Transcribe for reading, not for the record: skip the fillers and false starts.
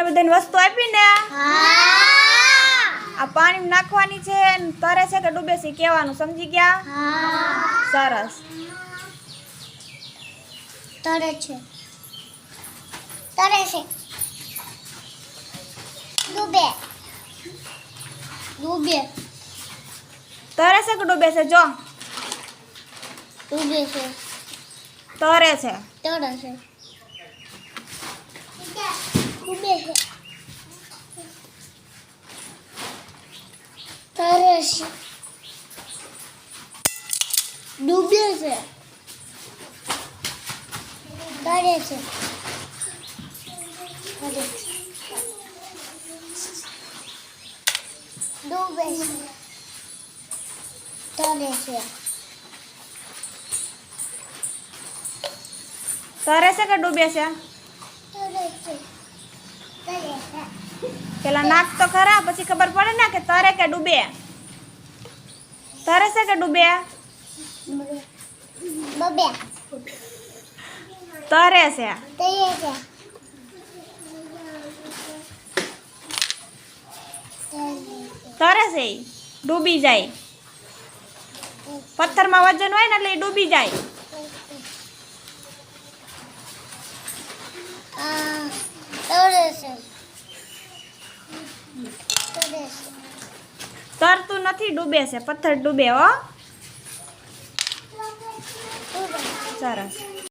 તમને બધાને વસ્તુ આપી ને? આ પાણી નાખવાની છે, તરે છે કે ડૂબે છે કહેવાનું, સમજી ગયા? સરસ. તરે છે. તરે છે. ડૂબે. ડૂબે. તરે છે કે ડૂબે છે? જો ડૂબે છે. તરે છે. તરે છે. ડૂબે છે. તરે છે. ડૂબે છે. તરે છે. ડૂબે છે. તરે છે. તરે છે કે ડૂબે છે? તરે છે. તરે છે. પેલા નાક તો ખરા, પછી ખબર પડે ને કે તરે કે ડૂબે. તરે છે કે ડૂબે? બબે. તરે છે. તરે છે. તરે છે ઈ. ડૂબી જાય. પથ્થરમાં વજન હોય ને એટલે ઈ ડૂબી જાય. તરે છે. તરે છે. તરતું નથી, ડૂબે છે. પથ્થર ડૂબે હો. સરસ.